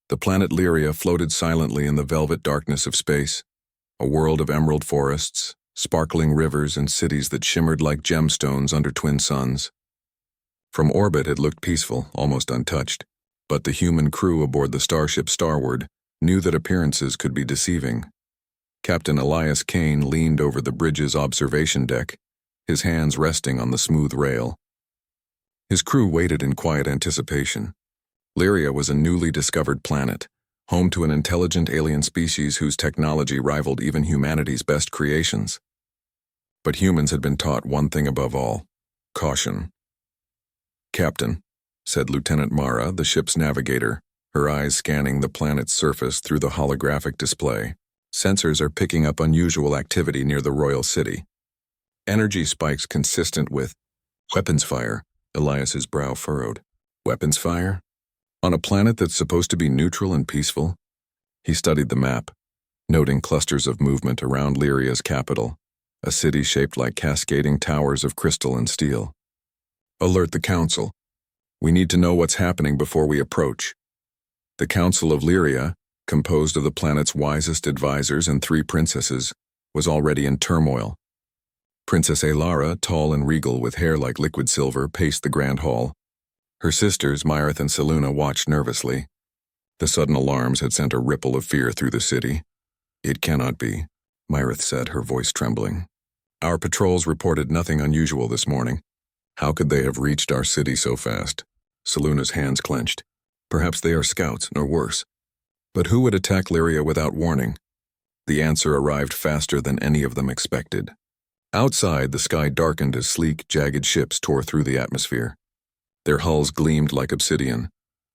The planet Lyria floated silently in the velvet darkness of space, a world of emerald forests, sparkling rivers, and cities that shimmered like gemstones under twin suns. From orbit it looked peaceful, almost untouched, but the human crew aboard the starship Starward knew that appearances could be deceiving. Captain Elias Kane leaned over the bridge's observation deck, his hands resting on the smooth rail. His crew waited in quiet anticipation. Lyria was a newly discovered planet, home to an intelligent alien species whose technology rivaled even humanity's best creations. But humans had been taught one thing above all: caution. "Captain," said Lieutenant Mara, the ship's navigator, her eyes scanning the planet's surface through the holographic display. "Sensors are picking up unusual activity near the royal city. Energy spikes consistent with weapons fire." Elias's brow furrowed. "Weapons fire? On a planet that's supposed to be neutral and peaceful?" He studied the map, noting clusters of movement around Lyria's capital, a city shaped like cascading towers of crystal and steel. "Alert the Council. We need to know what's happening before we approach." The Council of Lyria, composed of the planet's wisest advisors and 3 princesses, was already in turmoil. Princess Alara, tall and regal with hair like liquid silver, paced the grand hall. Her sisters, Myrith and Seluna, watched nervously. The sudden alarms had sent a ripple of fear through the city. "It cannot be," Myrith said, her voice trembling. "Our patrols reported nothing unusual this morning. How could they have reached our city so fast?" Seluna's hands clenched. "Perhaps they are scouts, or worse. But who would attack Lyria without warning?" The answer arrived faster than any of them expected. Outside, the sky darkened as sleek, jagged ships tore through the atmosphere. Their hulls gleamed like obsidian,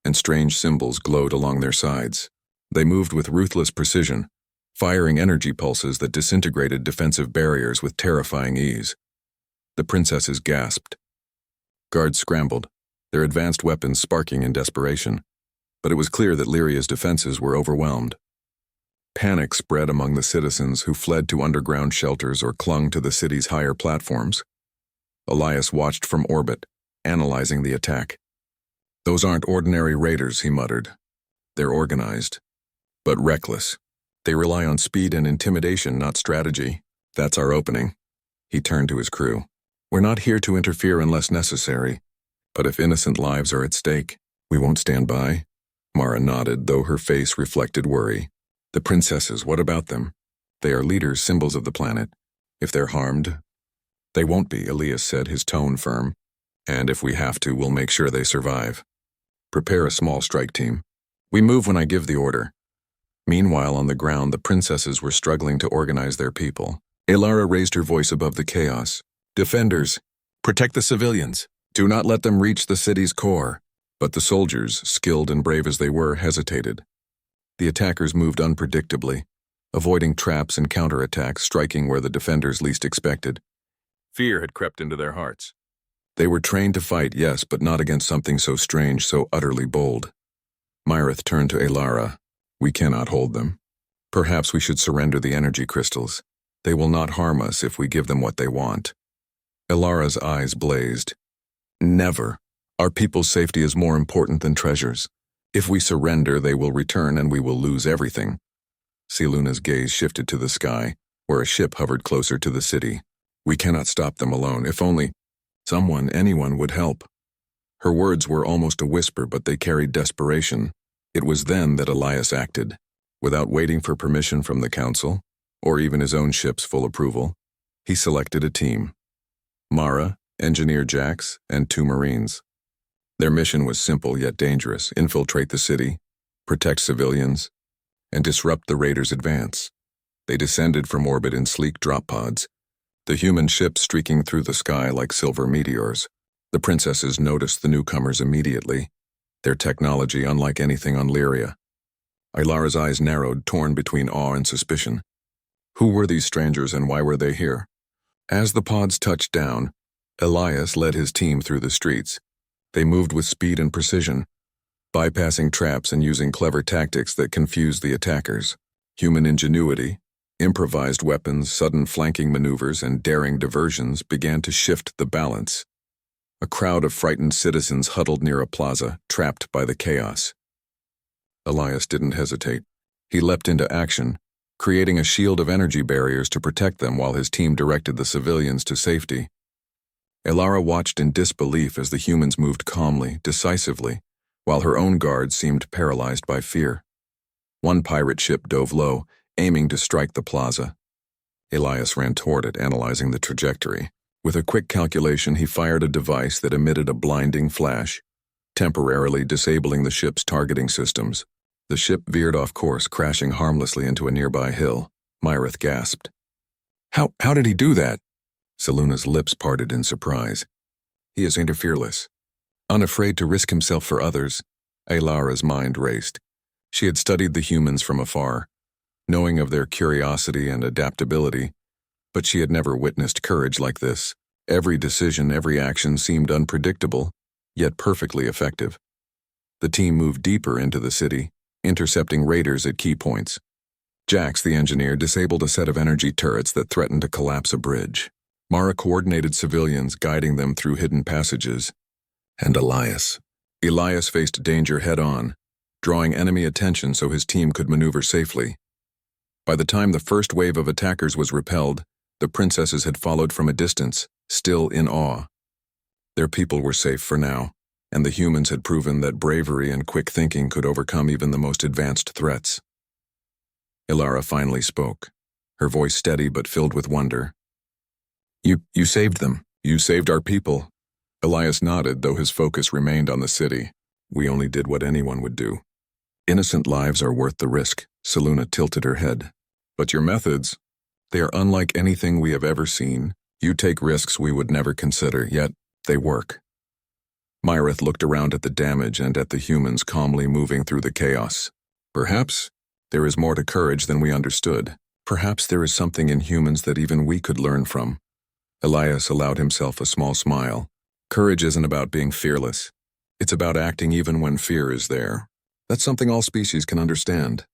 and strange symbols glowed along their sides. They moved with ruthless precision, firing energy pulses that disintegrated defensive barriers with terrifying ease. The princesses gasped. Guards scrambled, their advanced weapons sparking in desperation, but it was clear that Lyria's defenses were overwhelmed. Panic spread among the citizens who fled to underground shelters or clung to the city's higher platforms. Elias watched from orbit, analyzing the attack. "Those aren't ordinary raiders," he muttered. "They're organized, but reckless. They rely on speed and intimidation, not strategy. That's our opening." He turned to his crew. "We're not here to interfere unless necessary, but if innocent lives are at stake, we won't stand by." Mara nodded, though her face reflected worry. "The princesses, what about them? They are leaders, symbols of the planet. If they're harmed..." "They won't be," Elias said, his tone firm. "And if we have to, we'll make sure they survive. Prepare a small strike team. We move when I give the order." Meanwhile, on the ground, the princesses were struggling to organize their people. Alara raised her voice above the chaos. "Defenders, protect the civilians. Do not let them reach the city's core." But the soldiers, skilled and brave as they were, hesitated. The attackers moved unpredictably, avoiding traps and counterattacks, striking where the defenders least expected. Fear had crept into their hearts. They were trained to fight, yes, but not against something so strange, so utterly bold. Myrith turned to Alara. "We cannot hold them. Perhaps we should surrender the energy crystals. They will not harm us if we give them what they want." Alara's eyes blazed. "Never. Our people's safety is more important than treasures. If we surrender, they will return and we will lose everything." Seluna's gaze shifted to the sky, where a ship hovered closer to the city. "We cannot stop them alone. If only anyone would help." Her words were almost a whisper, but they carried desperation. It was then that Elias acted. Without waiting for permission from the council, or even his own ship's full approval, he selected a team. Mara, Engineer Jax, and 2 Marines. Their mission was simple yet dangerous: infiltrate the city, protect civilians, and disrupt the raiders' advance. They descended from orbit in sleek drop pods, the human ships streaking through the sky like silver meteors. The princesses noticed the newcomers immediately, their technology unlike anything on Lyria. Ilara's eyes narrowed, torn between awe and suspicion. Who were these strangers and why were they here? As the pods touched down, Elias led his team through the streets. They moved with speed and precision, bypassing traps and using clever tactics that confused the attackers. Human ingenuity, improvised weapons, sudden flanking maneuvers, and daring diversions began to shift the balance. A crowd of frightened citizens huddled near a plaza, trapped by the chaos. Elias didn't hesitate. He leapt into action, creating a shield of energy barriers to protect them while his team directed the civilians to safety. Elara watched in disbelief as the humans moved calmly, decisively, while her own guards seemed paralyzed by fear. One pirate ship dove low, aiming to strike the plaza. Elias ran toward it, analyzing the trajectory. With a quick calculation, he fired a device that emitted a blinding flash, temporarily disabling the ship's targeting systems. The ship veered off course, crashing harmlessly into a nearby hill. Myrith gasped. How did he do that? Seluna's lips parted in surprise. He is fearless. Unafraid to risk himself for others, Elara's mind raced. She had studied the humans from afar, knowing of their curiosity and adaptability, but she had never witnessed courage like this. Every decision, every action seemed unpredictable, yet perfectly effective. The team moved deeper into the city, intercepting raiders at key points. Jax, the engineer, disabled a set of energy turrets that threatened to collapse a bridge. Mara coordinated civilians, guiding them through hidden passages. And Elias faced danger head-on, drawing enemy attention so his team could maneuver safely. By the time the first wave of attackers was repelled, the princesses had followed from a distance, still in awe. Their people were safe for now, and the humans had proven that bravery and quick thinking could overcome even the most advanced threats. Elara finally spoke, her voice steady but filled with wonder. You saved them. You saved our people. Elias nodded, though his focus remained on the city. We only did what anyone would do. Innocent lives are worth the risk, Seluna tilted her head. But your methods, they are unlike anything we have ever seen. You take risks we would never consider, yet they work. Myrith looked around at the damage and at the humans calmly moving through the chaos. Perhaps there is more to courage than we understood. Perhaps there is something in humans that even we could learn from. Elias allowed himself a small smile. Courage isn't about being fearless. It's about acting even when fear is there. That's something all species can understand.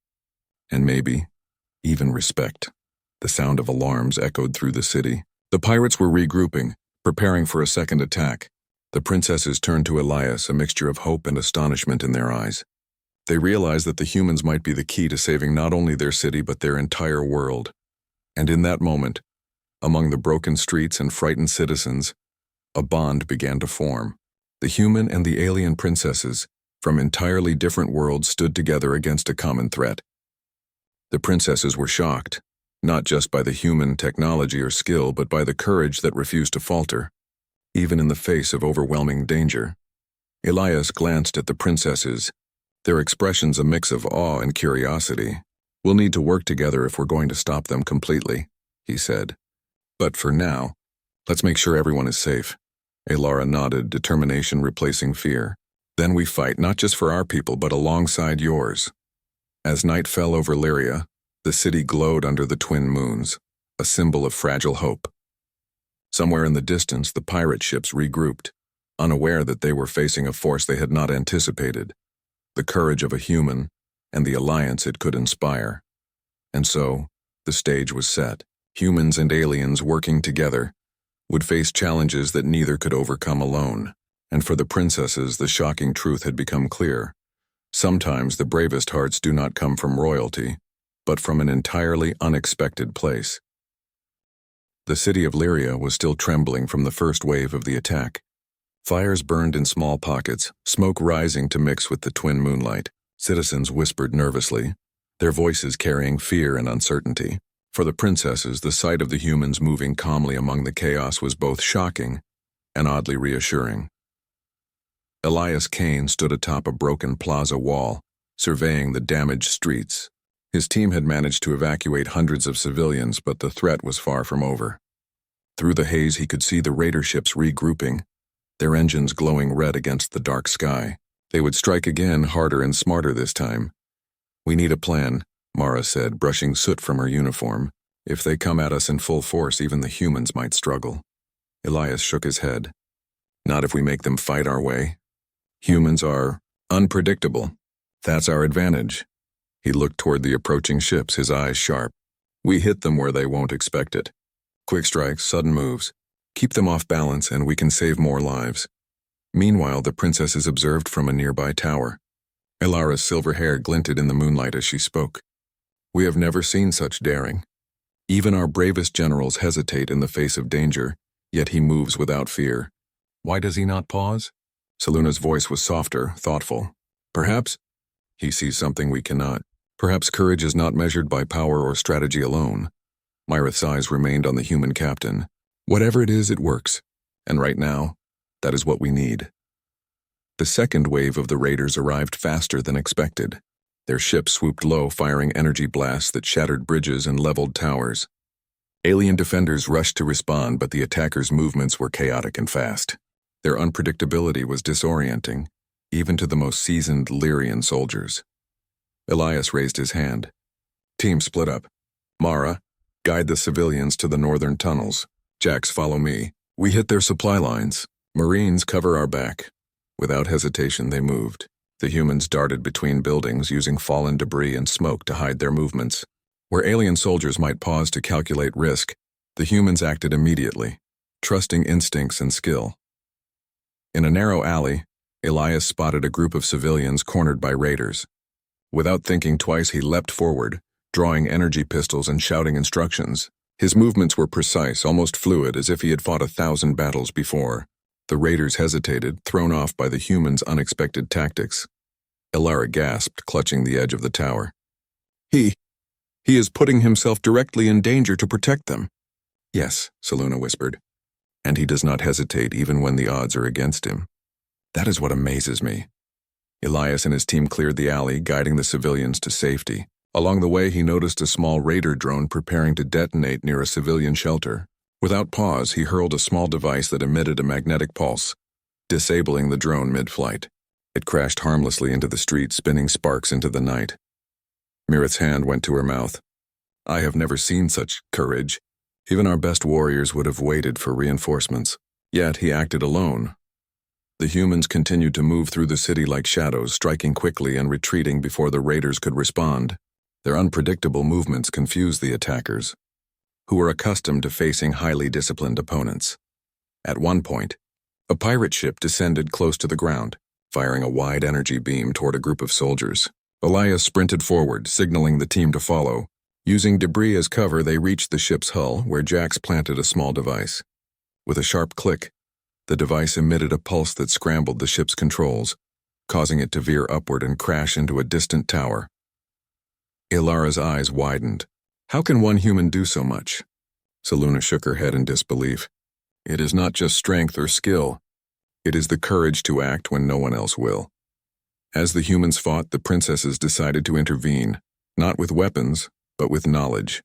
And maybe even respect. The sound of alarms echoed through the city. The pirates were regrouping, preparing for a second attack. The princesses turned to Elias, a mixture of hope and astonishment in their eyes. They realized that the humans might be the key to saving not only their city but their entire world. And in that moment, among the broken streets and frightened citizens, a bond began to form. The human and the alien princesses, from entirely different worlds, stood together against a common threat. The princesses were shocked, not just by the human technology or skill, but by the courage that refused to falter, even in the face of overwhelming danger. Elias glanced at the princesses, their expressions a mix of awe and curiosity. We'll need to work together if we're going to stop them completely, he said. But for now, let's make sure everyone is safe. Elara nodded, determination replacing fear. Then we fight not just for our people, but alongside yours. As night fell over Lyria, the city glowed under the twin moons, a symbol of fragile hope. Somewhere in the distance, the pirate ships regrouped, unaware that they were facing a force they had not anticipated, the courage of a human, and the alliance it could inspire. And so, the stage was set. Humans and aliens working together would face challenges that neither could overcome alone. And for the princesses, the shocking truth had become clear. Sometimes the bravest hearts do not come from royalty, but from an entirely unexpected place. The city of Lyria was still trembling from the first wave of the attack. Fires burned in small pockets, smoke rising to mix with the twin moonlight. Citizens whispered nervously, their voices carrying fear and uncertainty. For the princesses, the sight of the humans moving calmly among the chaos was both shocking and oddly reassuring. Elias Kane stood atop a broken plaza wall, surveying the damaged streets. His team had managed to evacuate hundreds of civilians, but the threat was far from over. Through the haze, he could see the raider ships regrouping, their engines glowing red against the dark sky. They would strike again, harder and smarter this time. We need a plan, Mara said, brushing soot from her uniform. If they come at us in full force, even the humans might struggle. Elias shook his head. Not if we make them fight our way. Humans are unpredictable. That's our advantage. He looked toward the approaching ships, his eyes sharp. We hit them where they won't expect it. Quick strikes, sudden moves. Keep them off balance and we can save more lives. Meanwhile, the princesses observed from a nearby tower. Ilara's silver hair glinted in the moonlight as she spoke. We have never seen such daring. Even our bravest generals hesitate in the face of danger, yet he moves without fear. Why does he not pause? Saluna's voice was softer, thoughtful. Perhaps he sees something we cannot. Perhaps courage is not measured by power or strategy alone. Myrith's eyes remained on the human captain. Whatever it is, it works. And right now, that is what we need. The second wave of the raiders arrived faster than expected. Their ship swooped low, firing energy blasts that shattered bridges and leveled towers. Alien defenders rushed to respond, but the attackers' movements were chaotic and fast. Their unpredictability was disorienting, even to the most seasoned Lyrian soldiers. Elias raised his hand. Team split up. Mara, guide the civilians to the northern tunnels. Jax, follow me. We hit their supply lines. Marines, cover our back. Without hesitation, they moved. The humans darted between buildings, using fallen debris and smoke to hide their movements. Where alien soldiers might pause to calculate risk, the humans acted immediately, trusting instincts and skill. In a narrow alley, Elias spotted a group of civilians cornered by raiders. Without thinking twice, he leapt forward, drawing energy pistols and shouting instructions. His movements were precise, almost fluid, as if he had fought 1,000 battles before. The raiders hesitated, thrown off by the humans' unexpected tactics. Ilara gasped, clutching the edge of the tower. He is putting himself directly in danger to protect them. Yes, Saluna whispered. And he does not hesitate even when the odds are against him. That is what amazes me. Elias and his team cleared the alley, guiding the civilians to safety. Along the way, he noticed a small raider drone preparing to detonate near a civilian shelter. Without pause, he hurled a small device that emitted a magnetic pulse, disabling the drone mid-flight. It crashed harmlessly into the street, spinning sparks into the night. Mirith's hand went to her mouth. I have never seen such courage. Even our best warriors would have waited for reinforcements. Yet he acted alone. The humans continued to move through the city like shadows, striking quickly and retreating before the raiders could respond. Their unpredictable movements confused the attackers, who were accustomed to facing highly disciplined opponents. At one point, a pirate ship descended close to the ground, firing a wide energy beam toward a group of soldiers. Elias sprinted forward, signaling the team to follow. Using debris as cover, they reached the ship's hull, where Jax planted a small device. With a sharp click, the device emitted a pulse that scrambled the ship's controls, causing it to veer upward and crash into a distant tower. Ilara's eyes widened. How can one human do so much? Saluna shook her head in disbelief. It is not just strength or skill. It is the courage to act when no one else will. As the humans fought, the princesses decided to intervene, not with weapons, but with knowledge.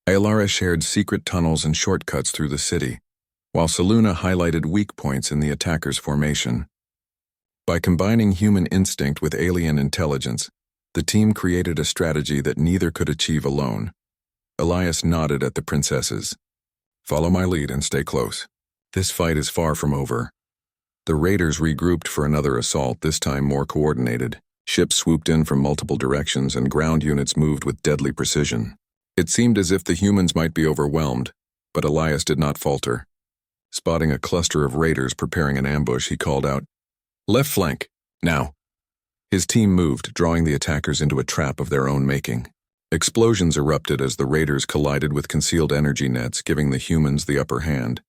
Ilara shared secret tunnels and shortcuts through the city, while Saluna highlighted weak points in the attackers' formation. By combining human instinct with alien intelligence, the team created a strategy that neither could achieve alone. Elias nodded at the princesses. Follow my lead and stay close. This fight is far from over. The raiders regrouped for another assault, this time more coordinated. Ships swooped in from multiple directions and ground units moved with deadly precision. It seemed as if the humans might be overwhelmed, but Elias did not falter. Spotting a cluster of raiders preparing an ambush, he called out, Left flank, now. His team moved, drawing the attackers into a trap of their own making. Explosions erupted as the raiders collided with concealed energy nets, giving the humans the upper hand.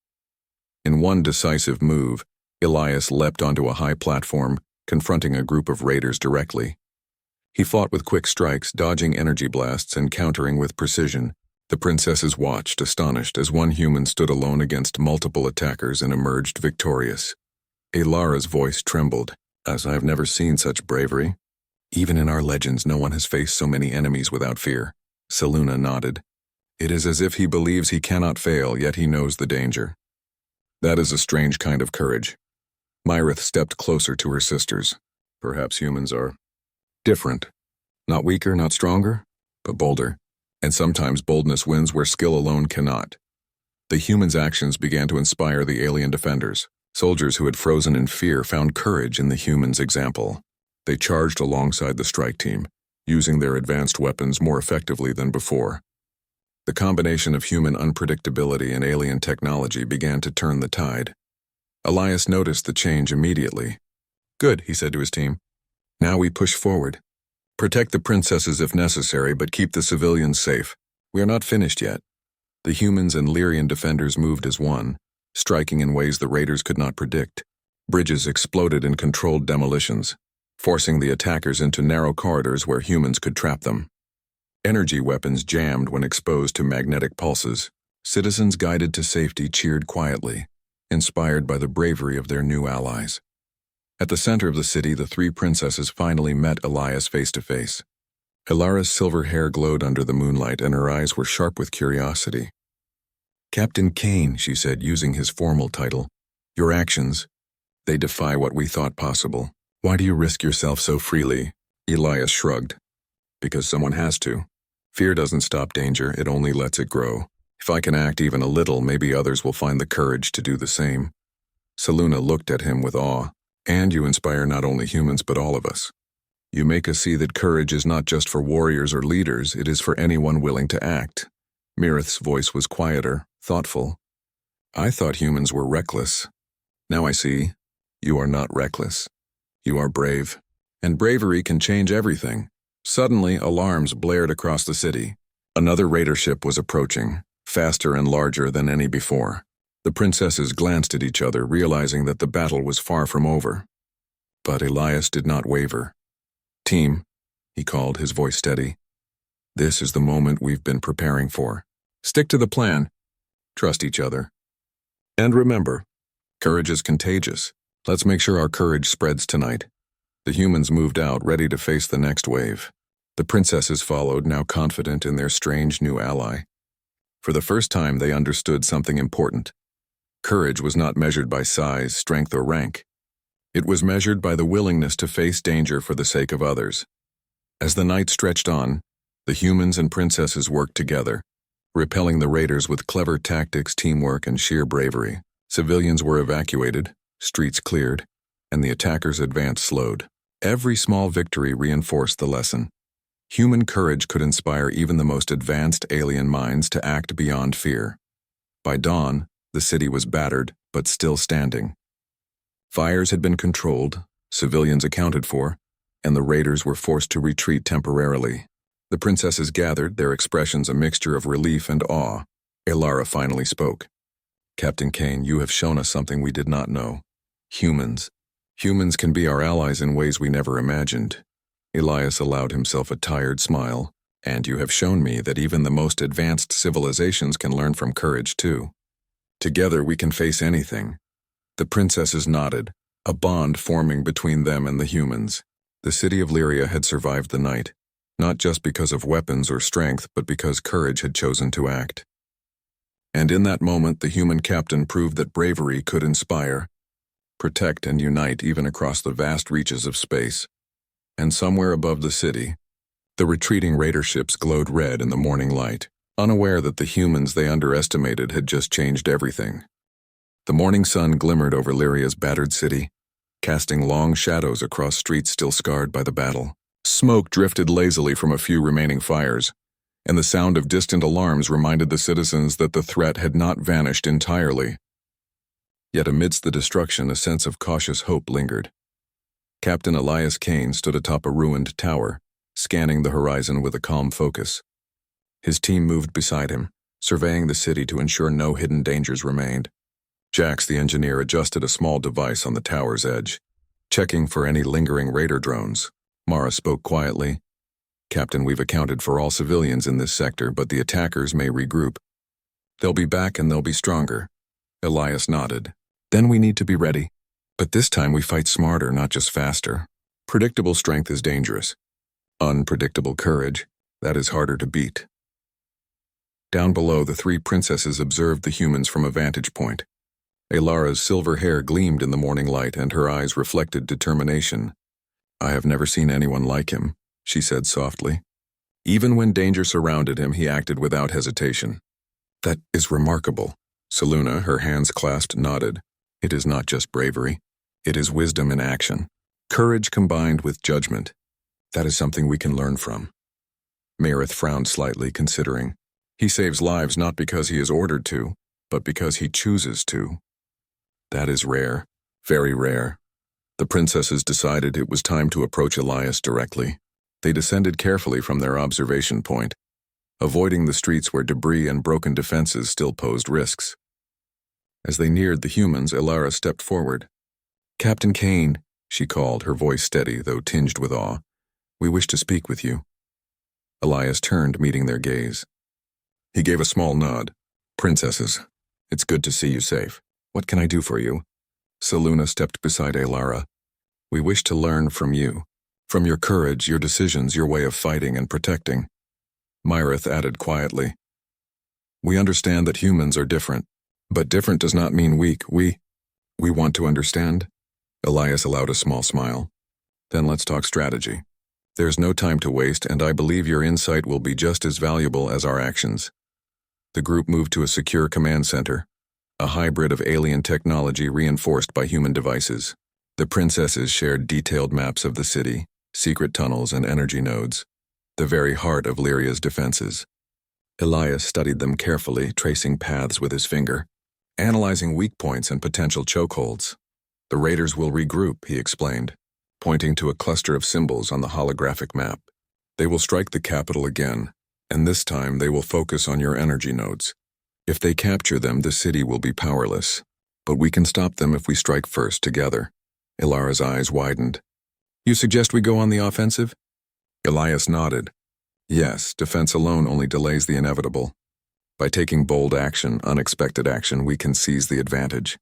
In one decisive move, Elias leapt onto a high platform, confronting a group of raiders directly. He fought with quick strikes, dodging energy blasts and countering with precision. The princesses watched, astonished, as one human stood alone against multiple attackers and emerged victorious. Ilara's voice trembled. As I have never seen such bravery. Even in our legends, no one has faced so many enemies without fear. Saluna nodded. It is as if he believes he cannot fail, yet he knows the danger. That is a strange kind of courage. Myrith stepped closer to her sisters. Perhaps humans are different. Not weaker, not stronger, but bolder. And sometimes boldness wins where skill alone cannot. The humans' actions began to inspire the alien defenders. Soldiers who had frozen in fear found courage in the humans' example. They charged alongside the strike team, using their advanced weapons more effectively than before. The combination of human unpredictability and alien technology began to turn the tide. Elias noticed the change immediately. Good, he said to his team. Now we push forward. Protect the princesses if necessary, but keep the civilians safe. We are not finished yet. The humans and Lyrian defenders moved as one, striking in ways the raiders could not predict. Bridges exploded in controlled demolitions, forcing the attackers into narrow corridors where humans could trap them. Energy weapons jammed when exposed to magnetic pulses. Citizens guided to safety cheered quietly, inspired by the bravery of their new allies. At the center of the city, the three princesses finally met Elias face to face. Ilara's silver hair glowed under the moonlight, and her eyes were sharp with curiosity. "Captain Kane," she said, using his formal title, "your actions, they defy what we thought possible. Why do you risk yourself so freely?" Elias shrugged. "Because someone has to. Fear doesn't stop danger, it only lets it grow. If I can act even a little, maybe others will find the courage to do the same." Seluna looked at him with awe. "And you inspire not only humans but all of us. You make us see that courage is not just for warriors or leaders, it is for anyone willing to act." Mirith's voice was quieter, thoughtful. "I thought humans were reckless. Now I see, you are not reckless. You are brave. And bravery can change everything." Suddenly, alarms blared across the city. Another raider ship was approaching, faster and larger than any before. The princesses glanced at each other, realizing that the battle was far from over. But Elias did not waver. "Team," he called, his voice steady. "This is the moment we've been preparing for. Stick to the plan. Trust each other. And remember, courage is contagious. Let's make sure our courage spreads tonight." The humans moved out, ready to face the next wave. The princesses followed, now confident in their strange new ally. For the first time, they understood something important. Courage was not measured by size, strength, or rank. It was measured by the willingness to face danger for the sake of others. As the night stretched on, the humans and princesses worked together, repelling the raiders with clever tactics, teamwork, and sheer bravery. Civilians were evacuated, streets cleared, and the attackers' advance slowed. Every small victory reinforced the lesson. Human courage could inspire even the most advanced alien minds to act beyond fear. By dawn, the city was battered, but still standing. Fires had been controlled, civilians accounted for, and the raiders were forced to retreat temporarily. The princesses gathered, their expressions a mixture of relief and awe. Ilara finally spoke. "Captain Kane, you have shown us something we did not know. Humans. Humans can be our allies in ways we never imagined." Elias allowed himself a tired smile. "And you have shown me that even the most advanced civilizations can learn from courage too. Together we can face anything." The princesses nodded, a bond forming between them and the humans. The city of Lyria had survived the night, not just because of weapons or strength, but because courage had chosen to act. And in that moment, the human captain proved that bravery could inspire, protect, and unite even across the vast reaches of space. And somewhere above the city, the retreating raider ships glowed red in the morning light, unaware that the humans they underestimated had just changed everything. The morning sun glimmered over Lyria's battered city, casting long shadows across streets still scarred by the battle. Smoke drifted lazily from a few remaining fires, and the sound of distant alarms reminded the citizens that the threat had not vanished entirely. Yet amidst the destruction, a sense of cautious hope lingered. Captain Elias Kane stood atop a ruined tower, scanning the horizon with a calm focus. His team moved beside him, surveying the city to ensure no hidden dangers remained. Jax, the engineer, adjusted a small device on the tower's edge, checking for any lingering raider drones. Mara spoke quietly. "Captain, we've accounted for all civilians in this sector, but the attackers may regroup. They'll be back and they'll be stronger." Elias nodded. "Then we need to be ready. But this time we fight smarter, not just faster. Predictable strength is dangerous. Unpredictable courage, that is harder to beat." Down below, the three princesses observed the humans from a vantage point. Ilara's silver hair gleamed in the morning light, and her eyes reflected determination. "I have never seen anyone like him," she said softly. Even when danger surrounded him, he acted without hesitation. "That is remarkable." Seluna, her hands clasped, nodded. "It is not just bravery. It is wisdom in action. Courage combined with judgment. That is something we can learn from." Mirith frowned slightly, considering. "He saves lives not because he is ordered to, but because he chooses to. That is rare, very rare." The princesses decided it was time to approach Elias directly. They descended carefully from their observation point, avoiding the streets where debris and broken defenses still posed risks. As they neared the humans, Elara stepped forward. "Captain Kane," she called, her voice steady, though tinged with awe. "We wish to speak with you." Elias turned, meeting their gaze. He gave a small nod. "Princesses, it's good to see you safe. What can I do for you?" Seluna stepped beside Elara. "We wish to learn from you. From your courage, your decisions, your way of fighting and protecting." Myrith added quietly, "We understand that humans are different, but different does not mean weak. We want to understand." Elias allowed a small smile. "Then let's talk strategy. There's no time to waste, and I believe your insight will be just as valuable as our actions." The group moved to a secure command center, a hybrid of alien technology reinforced by human devices. The princesses shared detailed maps of the city, secret tunnels and energy nodes, the very heart of Lyria's defenses. Elias studied them carefully, tracing paths with his finger, analyzing weak points and potential chokeholds. "The raiders will regroup," he explained, pointing to a cluster of symbols on the holographic map. "They will strike the capital again, and this time they will focus on your energy nodes. If they capture them, the city will be powerless, but we can stop them if we strike first together." Elara's eyes widened. "You suggest we go on the offensive?" Elias nodded. "Yes, defense alone only delays the inevitable. By taking bold action, unexpected action, we can seize the advantage.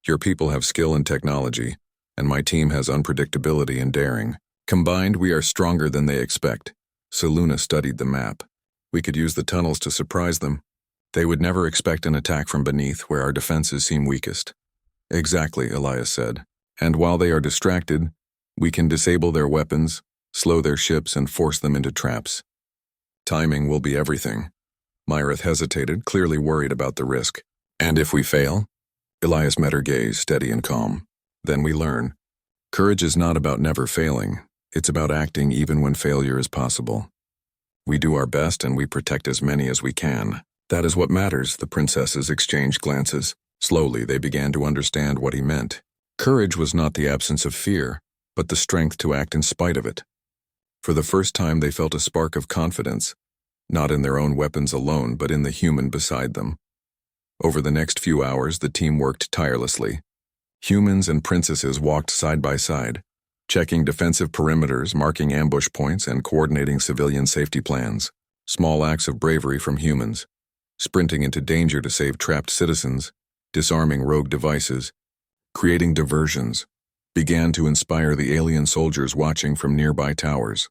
Your people have skill and technology, and my team has unpredictability and daring. Combined, we are stronger than they expect." Seluna studied the map. "We could use the tunnels to surprise them. They would never expect an attack from beneath where our defenses seem weakest." "Exactly," Elias said. "And while they are distracted, we can disable their weapons, slow their ships, and force them into traps. Timing will be everything." Myrith hesitated, clearly worried about the risk. "And if we fail?" Elias met her gaze, steady and calm. "Then we learn. Courage is not about never failing. It's about acting even when failure is possible. We do our best and we protect as many as we can. That is what matters." The princesses exchanged glances. Slowly, they began to understand what he meant. Courage was not the absence of fear, but the strength to act in spite of it. For the first time, they felt a spark of confidence, not in their own weapons alone, but in the human beside them. Over the next few hours, the team worked tirelessly. Humans and princesses walked side by side, checking defensive perimeters, marking ambush points, and coordinating civilian safety plans. Small acts of bravery from humans, sprinting into danger to save trapped citizens, disarming rogue devices, creating diversions, began to inspire the alien soldiers watching from nearby towers.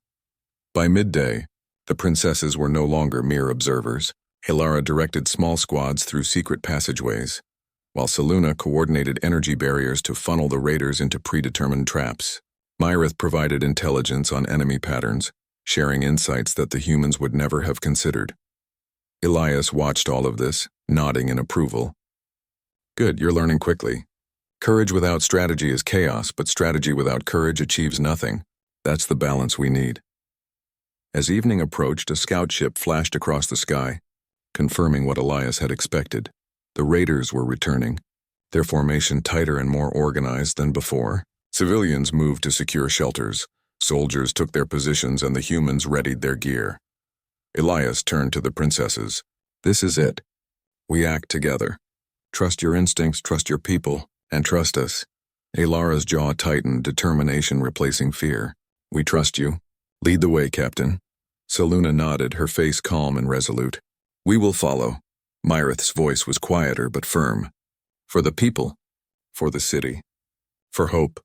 By midday, the princesses were no longer mere observers. Elara directed small squads through secret passageways, while Seluna coordinated energy barriers to funnel the raiders into predetermined traps. Myrith provided intelligence on enemy patterns, sharing insights that the humans would never have considered. Elias watched all of this, nodding in approval. "Good, you're learning quickly. Courage without strategy is chaos, but strategy without courage achieves nothing. That's the balance we need." As evening approached, a scout ship flashed across the sky, confirming what Elias had expected. The raiders were returning, their formation tighter and more organized than before. Civilians moved to secure shelters, soldiers took their positions, and the humans readied their gear. Elias turned to the princesses. "This is it. We act together. Trust your instincts, trust your people, and trust us." Elara's jaw tightened, determination replacing fear. "We trust you. Lead the way, Captain." Seluna nodded, her face calm and resolute. "We will follow." Myrith's voice was quieter but firm. "For the people. For the city. For hope."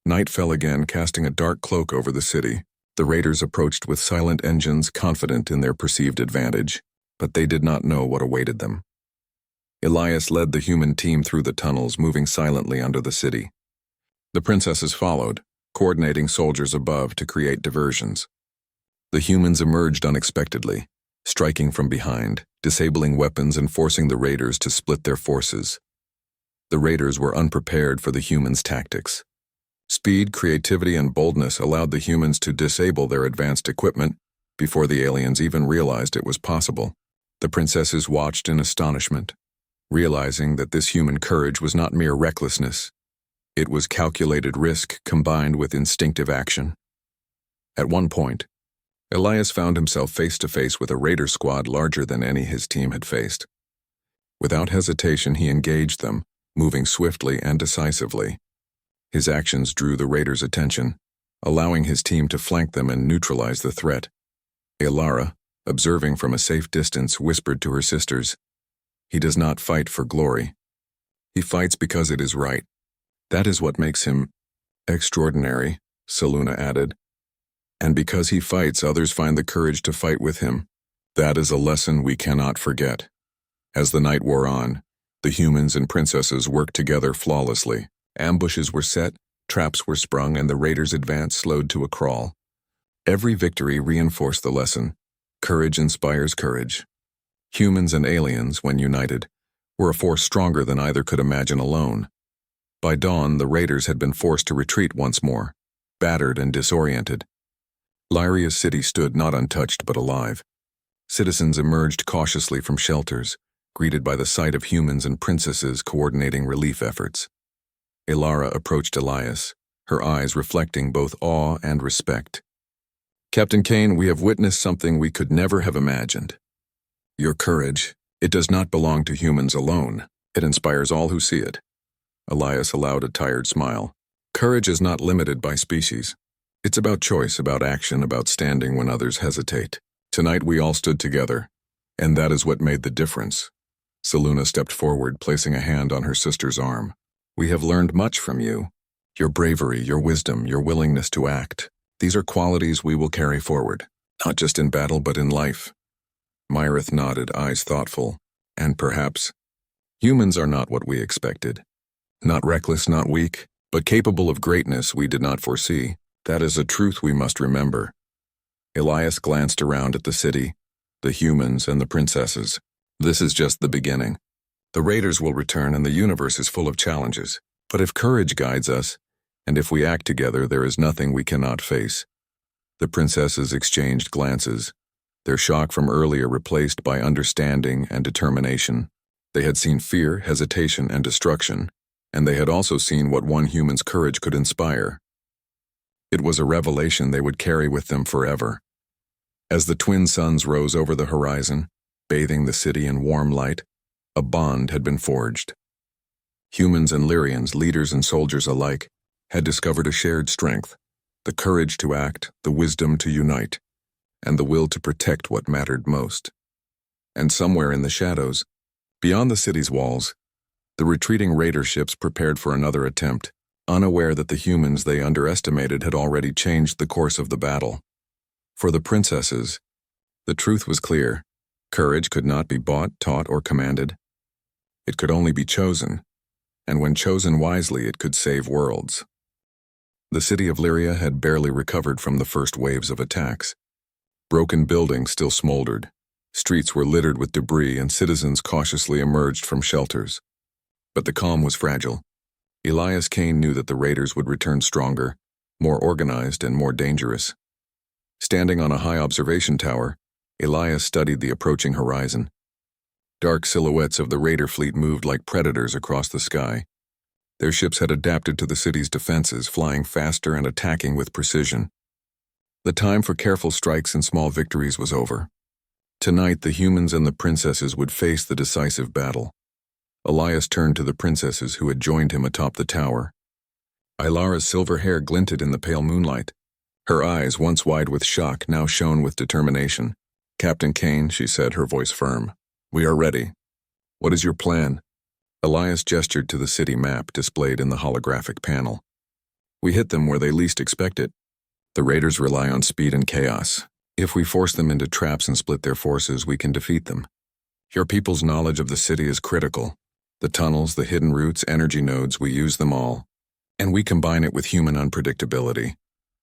Night fell again, casting a dark cloak over the city. The raiders approached with silent engines, confident in their perceived advantage, but they did not know what awaited them. Elias led the human team through the tunnels, moving silently under the city. The princesses followed, coordinating soldiers above to create diversions. The humans emerged unexpectedly, striking from behind, disabling weapons and forcing the raiders to split their forces. The raiders were unprepared for the humans' tactics. Speed, creativity, and boldness allowed the humans to disable their advanced equipment before the aliens even realized it was possible. The princesses watched in astonishment, realizing that this human courage was not mere recklessness. It was calculated risk combined with instinctive action. At one point, Elias found himself face to face with a raider squad larger than any his team had faced. Without hesitation, he engaged them, moving swiftly and decisively. His actions drew the raiders' attention, allowing his team to flank them and neutralize the threat. Elara, observing from a safe distance, whispered to her sisters, "He does not fight for glory. He fights because it is right. That is what makes him extraordinary," Seluna added. "And because he fights, others find the courage to fight with him. That is a lesson we cannot forget." As the night wore on, the humans and princesses worked together flawlessly. Ambushes were set, traps were sprung, and the raiders' advance slowed to a crawl. Every victory reinforced the lesson. Courage inspires courage. Humans and aliens, when united, were a force stronger than either could imagine alone. By dawn, the raiders had been forced to retreat once more, battered and disoriented. Lyria's city stood not untouched but alive. Citizens emerged cautiously from shelters, greeted by the sight of humans and princesses coordinating relief efforts. Elara approached Elias, her eyes reflecting both awe and respect. "Captain Kane, we have witnessed something we could never have imagined. Your courage, it does not belong to humans alone. It inspires all who see it." Elias allowed a tired smile. "Courage is not limited by species. It's about choice, about action, about standing when others hesitate. Tonight we all stood together, and that is what made the difference." Seluna stepped forward, placing a hand on her sister's arm. "We have learned much from you. Your bravery, your wisdom, your willingness to act. These are qualities we will carry forward, not just in battle but in life." Myrith nodded, eyes thoughtful. "And perhaps, humans are not what we expected. Not reckless, not weak, but capable of greatness we did not foresee. That is a truth we must remember." Elias glanced around at the city, the humans, and the princesses. "This is just the beginning. The raiders will return and the universe is full of challenges. But if courage guides us, and if we act together, there is nothing we cannot face." The princesses exchanged glances, their shock from earlier replaced by understanding and determination. They had seen fear, hesitation, and destruction, and they had also seen what one human's courage could inspire. It was a revelation they would carry with them forever. As the twin suns rose over the horizon, bathing the city in warm light, a bond had been forged. Humans and Lyrians, leaders and soldiers alike, had discovered a shared strength, the courage to act, the wisdom to unite, and the will to protect what mattered most. And somewhere in the shadows, beyond the city's walls, the retreating raider ships prepared for another attempt, unaware that the humans they underestimated had already changed the course of the battle. For the princesses, the truth was clear. Courage could not be bought, taught, or commanded. It could only be chosen, and when chosen wisely, it could save worlds. The city of Lyria had barely recovered from the first waves of attacks. Broken buildings still smoldered. Streets were littered with debris, and citizens cautiously emerged from shelters. But the calm was fragile. Elias Kane knew that the raiders would return stronger, more organized, and more dangerous. Standing on a high observation tower, Elias studied the approaching horizon. Dark silhouettes of the raider fleet moved like predators across the sky. Their ships had adapted to the city's defenses, flying faster and attacking with precision. The time for careful strikes and small victories was over. Tonight, the humans and the princesses would face the decisive battle. Elias turned to the princesses who had joined him atop the tower. Ilara's silver hair glinted in the pale moonlight. Her eyes, once wide with shock, now shone with determination. "Captain Kane," she said, her voice firm, "we are ready. What is your plan?" Elias gestured to the city map displayed in the holographic panel. "We hit them where they least expect it. The raiders rely on speed and chaos. If we force them into traps and split their forces, we can defeat them. Your people's knowledge of the city is critical. The tunnels, the hidden routes, energy nodes, we use them all. And we combine it with human unpredictability."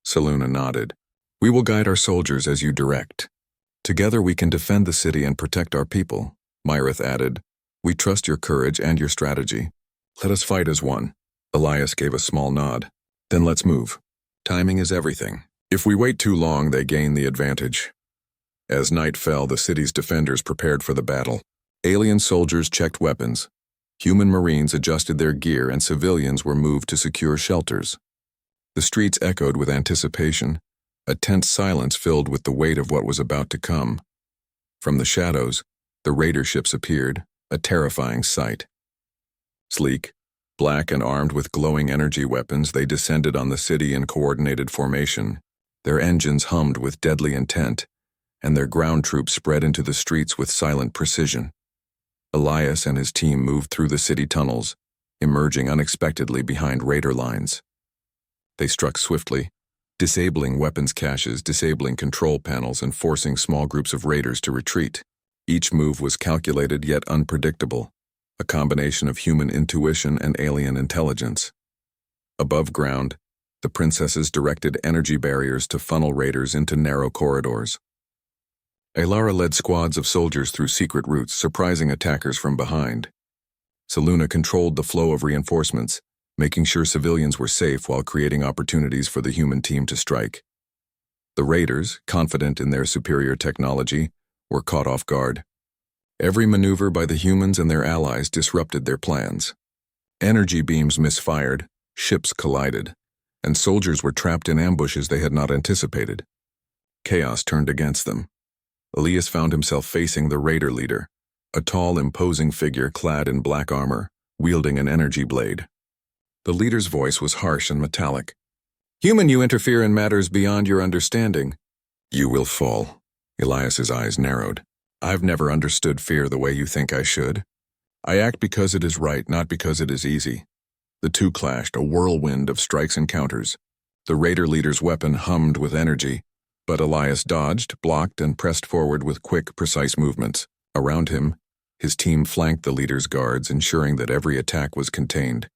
Seluna nodded. "We will guide our soldiers as you direct. Together we can defend the city and protect our people," Myrith added. "We trust your courage and your strategy. Let us fight as one." Elias gave a small nod. "Then let's move. Timing is everything. If we wait too long, they gain the advantage." As night fell, the city's defenders prepared for the battle. Alien soldiers checked weapons. Human Marines adjusted their gear and civilians were moved to secure shelters. The streets echoed with anticipation, a tense silence filled with the weight of what was about to come. From the shadows, the raider ships appeared, a terrifying sight. Sleek, black and armed with glowing energy weapons, they descended on the city in coordinated formation. Their engines hummed with deadly intent, and their ground troops spread into the streets with silent precision. Elias and his team moved through the city tunnels, emerging unexpectedly behind raider lines. They struck swiftly, disabling weapons caches, disabling control panels, and forcing small groups of raiders to retreat. Each move was calculated yet unpredictable, a combination of human intuition and alien intelligence. Above ground, the princesses directed energy barriers to funnel raiders into narrow corridors. Alara led squads of soldiers through secret routes, surprising attackers from behind. Seluna controlled the flow of reinforcements, making sure civilians were safe while creating opportunities for the human team to strike. The raiders, confident in their superior technology, were caught off guard. Every maneuver by the humans and their allies disrupted their plans. Energy beams misfired, ships collided, and soldiers were trapped in ambushes they had not anticipated. Chaos turned against them. Elias found himself facing the raider leader, a tall, imposing figure clad in black armor, wielding an energy blade. The leader's voice was harsh and metallic. "Human, you interfere in matters beyond your understanding. You will fall." Elias's eyes narrowed. "I've never understood fear the way you think I should. I act because it is right, not because it is easy." The two clashed, a whirlwind of strikes and counters. The raider leader's weapon hummed with energy, but Elias dodged, blocked, and pressed forward with quick, precise movements. Around him, his team flanked the leader's guards, ensuring that every attack was contained.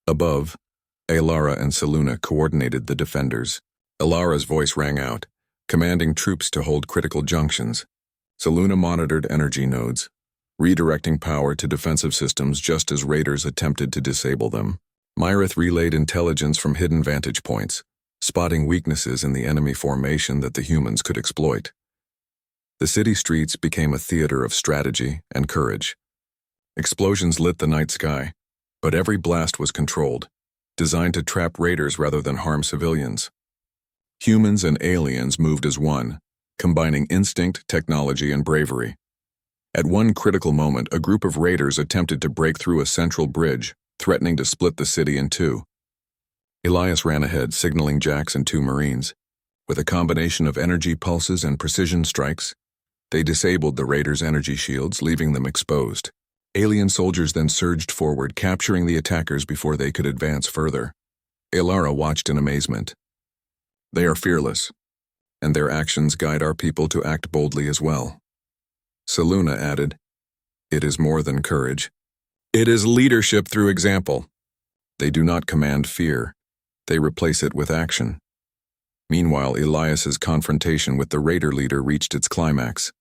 Above, Alara and Seluna coordinated the defenders. Alara's voice rang out, commanding troops to hold critical junctions. Seluna monitored energy nodes, redirecting power to defensive systems just as raiders attempted to disable them. Myrith relayed intelligence from hidden vantage points, spotting weaknesses in the enemy formation that the humans could exploit. The city streets became a theater of strategy and courage. Explosions lit the night sky, but every blast was controlled, designed to trap raiders rather than harm civilians. Humans and aliens moved as one, combining instinct, technology, and bravery. At one critical moment, a group of raiders attempted to break through a central bridge, threatening to split the city in two. Elias ran ahead, signaling Jax and two Marines. With a combination of energy pulses and precision strikes, they disabled the raiders' energy shields, leaving them exposed. Alien soldiers then surged forward, capturing the attackers before they could advance further. Alara watched in amazement. They are fearless, and their actions guide our people to act boldly as well. Seluna added, "It is more than courage. It is leadership through example. They do not command fear. They replace it with action." Meanwhile, Elias's confrontation with the raider leader reached its climax.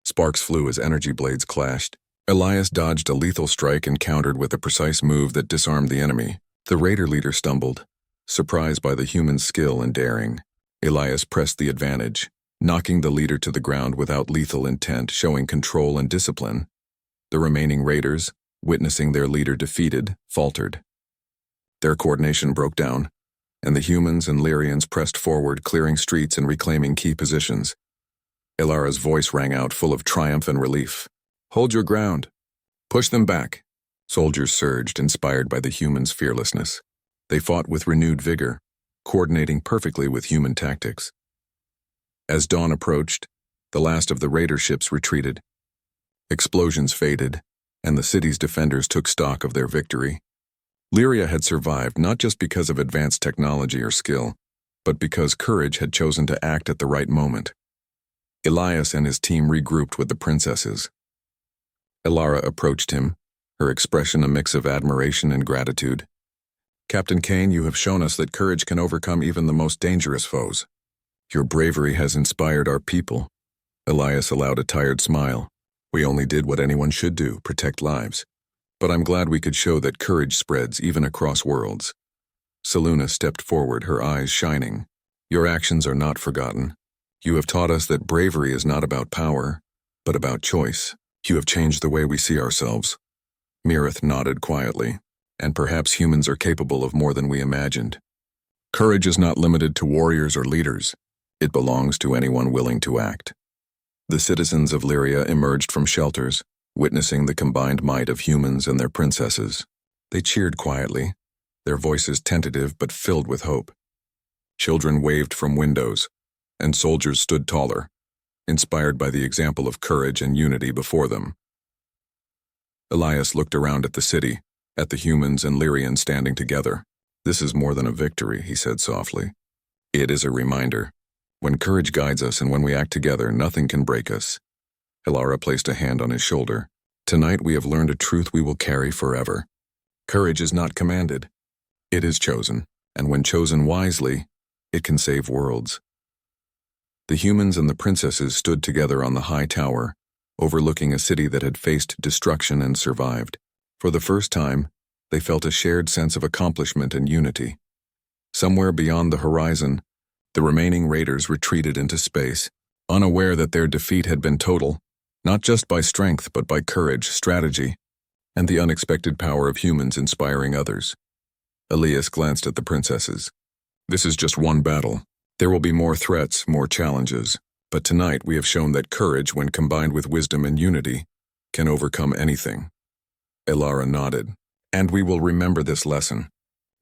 Sparks flew as energy blades clashed. Elias dodged a lethal strike and countered with a precise move that disarmed the enemy. The raider leader stumbled, surprised by the human's skill and daring. Elias pressed the advantage, knocking the leader to the ground without lethal intent, showing control and discipline. The remaining raiders, witnessing their leader defeated, faltered. Their coordination broke down, and the humans and Lyrians pressed forward, clearing streets and reclaiming key positions. Alara's voice rang out, full of triumph and relief. "Hold your ground. Push them back." Soldiers surged, inspired by the humans' fearlessness. They fought with renewed vigor, coordinating perfectly with human tactics. As dawn approached, the last of the raider ships retreated. Explosions faded, and the city's defenders took stock of their victory. Lyria had survived not just because of advanced technology or skill, but because courage had chosen to act at the right moment. Elias and his team regrouped with the princesses. Alara approached him, her expression a mix of admiration and gratitude. "Captain Kane, you have shown us that courage can overcome even the most dangerous foes. Your bravery has inspired our people." Elias allowed a tired smile. "We only did what anyone should do, protect lives. But I'm glad we could show that courage spreads even across worlds." Seluna stepped forward, her eyes shining. "Your actions are not forgotten. You have taught us that bravery is not about power, but about choice. You have changed the way we see ourselves. Mirith nodded quietly. And perhaps humans are capable of more than we imagined. Courage is not limited to warriors or leaders. It belongs to anyone willing to act. The citizens of Lyria emerged from shelters, witnessing the combined might of humans and their princesses. They cheered quietly, their voices tentative but filled with hope. Children waved from windows, and soldiers stood taller, inspired by the example of courage and unity before them. Elias looked around at the city, at the humans and Lyrians standing together. "This is more than a victory," he said softly. "It is a reminder. When courage guides us and when we act together, nothing can break us." Ilara placed a hand on his shoulder. "Tonight we have learned a truth we will carry forever. Courage is not commanded. It is chosen, and when chosen wisely, it can save worlds." The humans and the princesses stood together on the high tower, overlooking a city that had faced destruction and survived. For the first time, they felt a shared sense of accomplishment and unity. Somewhere beyond the horizon, the remaining raiders retreated into space, unaware that their defeat had been total, not just by strength but by courage, strategy, and the unexpected power of humans inspiring others. Elias glanced at the princesses. "This is just one battle. There will be more threats, more challenges, but tonight we have shown that courage, when combined with wisdom and unity, can overcome anything." Ilara nodded. "And we will remember this lesson,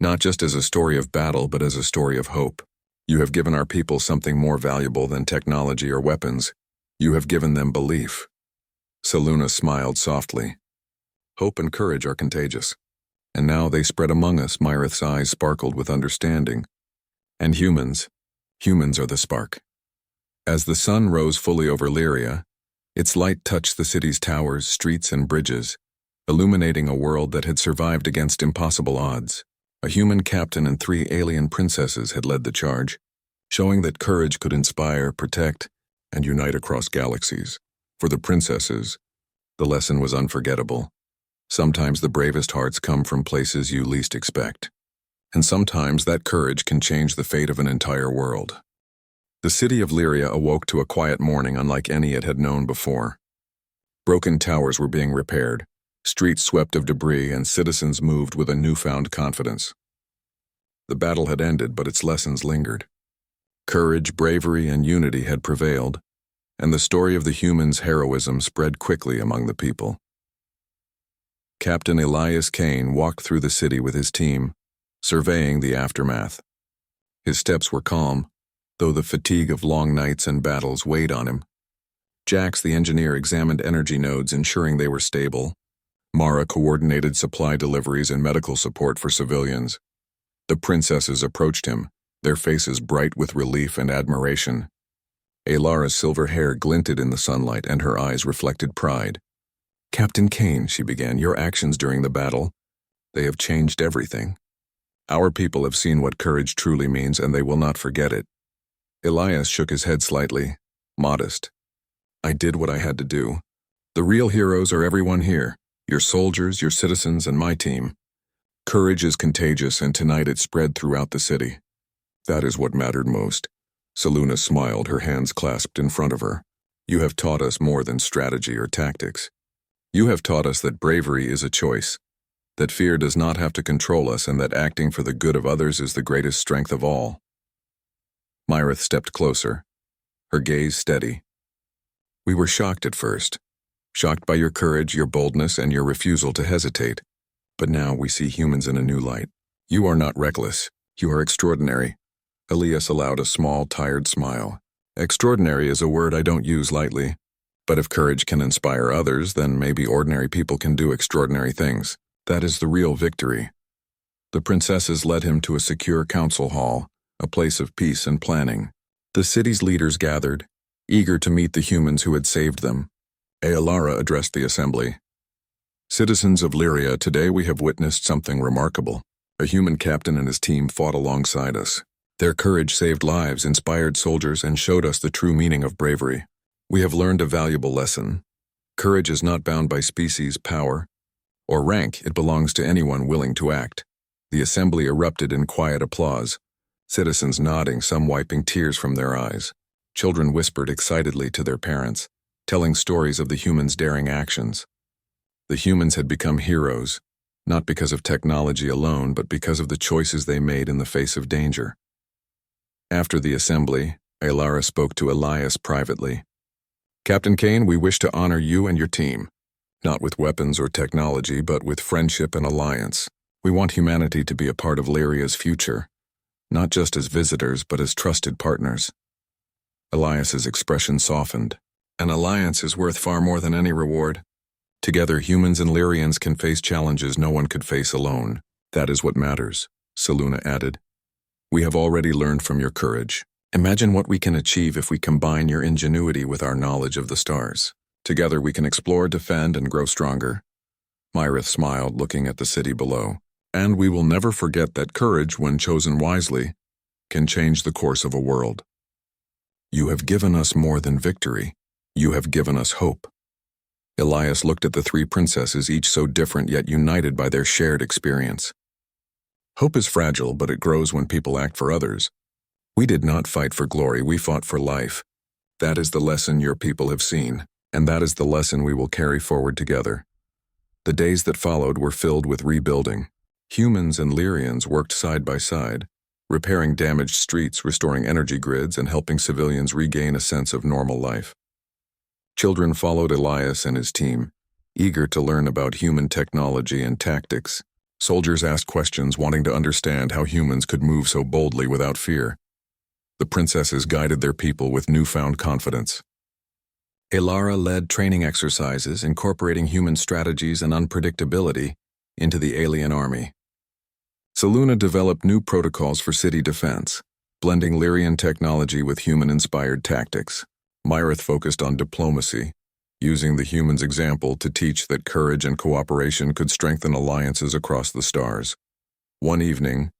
not just as a story of battle, but as a story of hope. You have given our people something more valuable than technology or weapons. You have given them belief." Selûne smiled softly. "Hope and courage are contagious. And now they spread among us." Mirith's eyes sparkled with understanding. "And humans are the spark." As the sun rose fully over Lyria, its light touched the city's towers, streets, and bridges, illuminating a world that had survived against impossible odds. A human captain and 3 alien princesses had led the charge, showing that courage could inspire, protect, and unite across galaxies. For the princesses, the lesson was unforgettable. Sometimes the bravest hearts come from places you least expect. And sometimes that courage can change the fate of an entire world. The city of Lyria awoke to a quiet morning unlike any it had known before. Broken towers were being repaired, streets swept of debris, and citizens moved with a newfound confidence. The battle had ended, but its lessons lingered. Courage, bravery, and unity had prevailed, and the story of the humans' heroism spread quickly among the people. Captain Elias Kane walked through the city with his team, surveying the aftermath. His steps were calm, though the fatigue of long nights and battles weighed on him. Jax, the engineer, examined energy nodes, ensuring they were stable. Mara coordinated supply deliveries and medical support for civilians. The princesses approached him, their faces bright with relief and admiration. Alara's silver hair glinted in the sunlight, and her eyes reflected pride. "Captain Kane," she began, "your actions during the battle, they have changed everything. Our people have seen what courage truly means, and they will not forget it." Elias shook his head slightly, modest. "I did what I had to do. The real heroes are everyone here. Your soldiers, your citizens, and my team. Courage is contagious, and tonight it spread throughout the city. That is what mattered most." Selûne smiled, her hands clasped in front of her. "You have taught us more than strategy or tactics. You have taught us that bravery is a choice, that fear does not have to control us, and that acting for the good of others is the greatest strength of all." Mirith stepped closer, her gaze steady. "We were shocked at first. Shocked by your courage, your boldness, and your refusal to hesitate. But now we see humans in a new light. You are not reckless. You are extraordinary." Elias allowed a small, tired smile. "Extraordinary is a word I don't use lightly. But if courage can inspire others, then maybe ordinary people can do extraordinary things. That is the real victory." The princesses led him to a secure council hall, a place of peace and planning. The city's leaders gathered, eager to meet the humans who had saved them. Alara addressed the assembly. "Citizens of Lyria, today we have witnessed something remarkable. A human captain and his team fought alongside us. Their courage saved lives, inspired soldiers, and showed us the true meaning of bravery. We have learned a valuable lesson. Courage is not bound by species, power, or rank. It belongs to anyone willing to act." The assembly erupted in quiet applause, citizens nodding, some wiping tears from their eyes. Children whispered excitedly to their parents, telling stories of the humans' daring actions. The humans had become heroes, not because of technology alone, but because of the choices they made in the face of danger. After the assembly, Alara spoke to Elias privately. "Captain Kane, we wish to honor you and your team, not with weapons or technology, but with friendship and alliance. We want humanity to be a part of Lyria's future, not just as visitors, but as trusted partners." Elias's expression softened. "An alliance is worth far more than any reward. Together, humans and Lyrians can face challenges no one could face alone. That is what matters," Seluna added. "We have already learned from your courage. Imagine what we can achieve if we combine your ingenuity with our knowledge of the stars. Together we can explore, defend, and grow stronger." Myrith smiled, looking at the city below. "And we will never forget that courage, when chosen wisely, can change the course of a world. You have given us more than victory. You have given us hope." Elias looked at the three princesses, each so different yet united by their shared experience. "Hope is fragile, but it grows when people act for others. We did not fight for glory, we fought for life. That is the lesson your people have seen, and that is the lesson we will carry forward together." The days that followed were filled with rebuilding. Humans and Lyrians worked side by side, repairing damaged streets, restoring energy grids, and helping civilians regain a sense of normal life. Children followed Elias and his team, eager to learn about human technology and tactics. Soldiers asked questions, wanting to understand how humans could move so boldly without fear. The princesses guided their people with newfound confidence. Alara led training exercises, incorporating human strategies and unpredictability into the alien army. Seluna developed new protocols for city defense, blending Lyrian technology with human-inspired tactics. Myrith focused on diplomacy, using the humans' example to teach that courage and cooperation could strengthen alliances across the stars. One evening,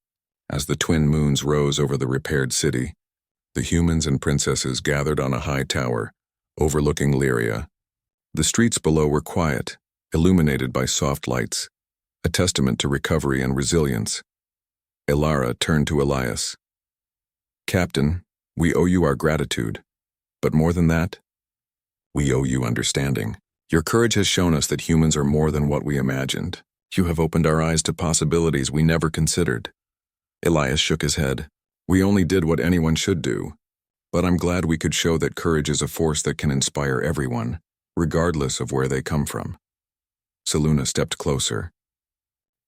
as the twin moons rose over the repaired city, the humans and princesses gathered on a high tower, overlooking Lyria. The streets below were quiet, illuminated by soft lights, a testament to recovery and resilience. Alara turned to Elias. "Captain, we owe you our gratitude. But more than that, we owe you understanding. Your courage has shown us that humans are more than what we imagined. You have opened our eyes to possibilities we never considered." Elias shook his head. "We only did what anyone should do. But I'm glad we could show that courage is a force that can inspire everyone, regardless of where they come from." Seluna stepped closer.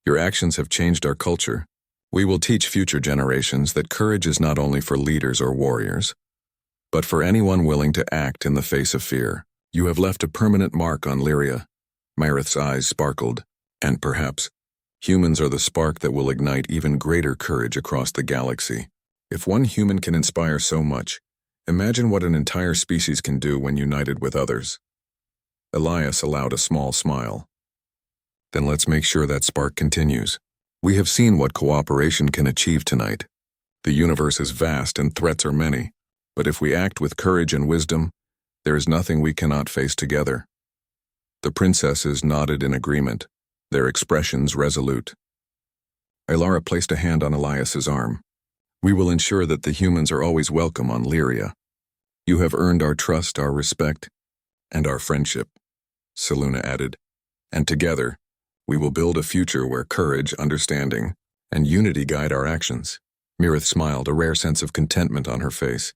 "Your actions have changed our culture. We will teach future generations that courage is not only for leaders or warriors, but for anyone willing to act in the face of fear. You have left a permanent mark on Lyria." Myrith's eyes sparkled. "And perhaps, humans are the spark that will ignite even greater courage across the galaxy. If one human can inspire so much, imagine what an entire species can do when united with others." Elias allowed a small smile. "Then let's make sure that spark continues. We have seen what cooperation can achieve tonight. The universe is vast and threats are many. But if we act with courage and wisdom, there is nothing we cannot face together." The princesses nodded in agreement, their expressions resolute. Alara placed a hand on Elias's arm. "We will ensure that the humans are always welcome on Lyria. You have earned our trust, our respect, and our friendship," Seluna added. "And together, we will build a future where courage, understanding, and unity guide our actions." Myrith smiled, a rare sense of contentment on her face.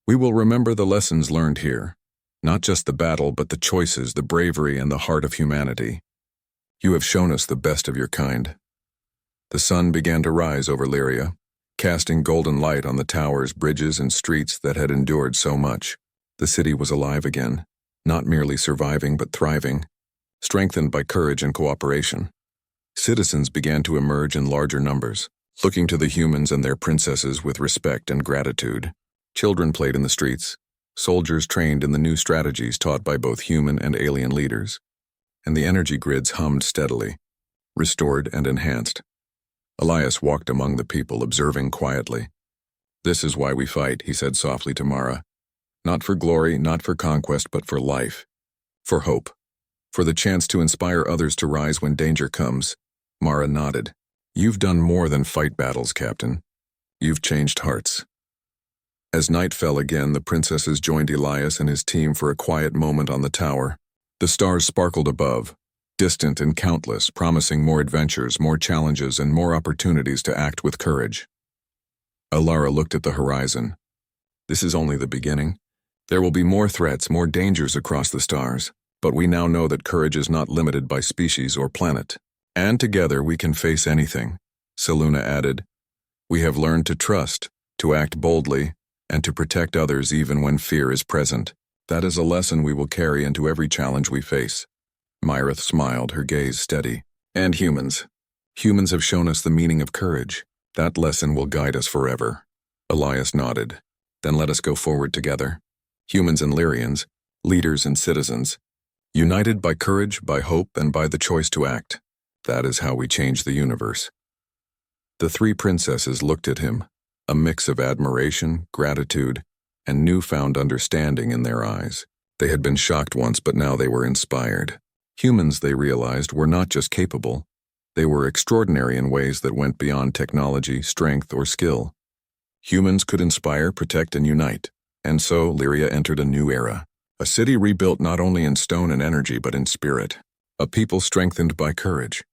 "We will remember the lessons learned here, not just the battle, but the choices, the bravery, and the heart of humanity. You have shown us the best of your kind." The sun began to rise over Lyria, casting golden light on the towers, bridges, and streets that had endured so much. The city was alive again, not merely surviving but thriving, strengthened by courage and cooperation. Citizens began to emerge in larger numbers, looking to the humans and their princesses with respect and gratitude. Children played in the streets, soldiers trained in the new strategies taught by both human and alien leaders, and the energy grids hummed steadily, restored and enhanced. Elias walked among the people, observing quietly. "This is why we fight," he said softly to Mara. "Not for glory, not for conquest, but for life, for hope, for the chance to inspire others to rise when danger comes." Mara nodded. "You've done more than fight battles, Captain. You've changed hearts." As night fell again, the princesses joined Elias and his team for a quiet moment on the tower. The stars sparkled above, distant and countless, promising more adventures, more challenges, and more opportunities to act with courage. Alara looked at the horizon. This is only the beginning. There will be more threats, more dangers across the stars, but we now know that courage is not limited by species or planet. And together we can face anything, Seluna added. We have learned to trust, to act boldly, and to protect others even when fear is present. That is a lesson we will carry into every challenge we face. Myrith smiled, her gaze steady. And humans. Humans have shown us the meaning of courage. That lesson will guide us forever. Elias nodded. Then let us go forward together. Humans and Lyrians, leaders and citizens, united by courage, by hope, and by the choice to act. That is how we change the universe. The three princesses looked at him, a mix of admiration, gratitude, and newfound understanding in their eyes. They had been shocked once, but now they were inspired. Humans, they realized, were not just capable. They were extraordinary in ways that went beyond technology, strength, or skill. Humans could inspire, protect, and unite. And so, Lyria entered a new era. A city rebuilt not only in stone and energy, but in spirit. A people strengthened by courage.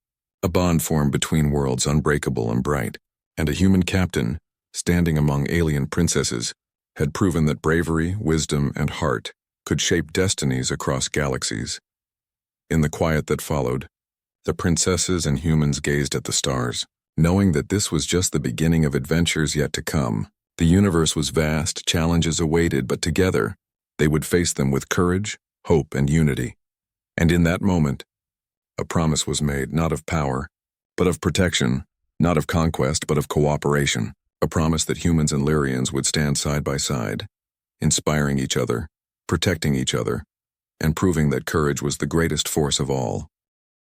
A bond formed between worlds unbreakable and bright. And a human captain, standing among alien princesses, had proven that bravery, wisdom, and heart could shape destinies across galaxies. In the quiet that followed, the princesses and humans gazed at the stars, knowing that this was just the beginning of adventures yet to come. The universe was vast, challenges awaited, but together, they would face them with courage, hope, and unity. And in that moment, a promise was made, not of power, but of protection, not of conquest, but of cooperation. A promise that humans and Lyrians would stand side by side, inspiring each other, protecting each other, and proving that courage was the greatest force of all.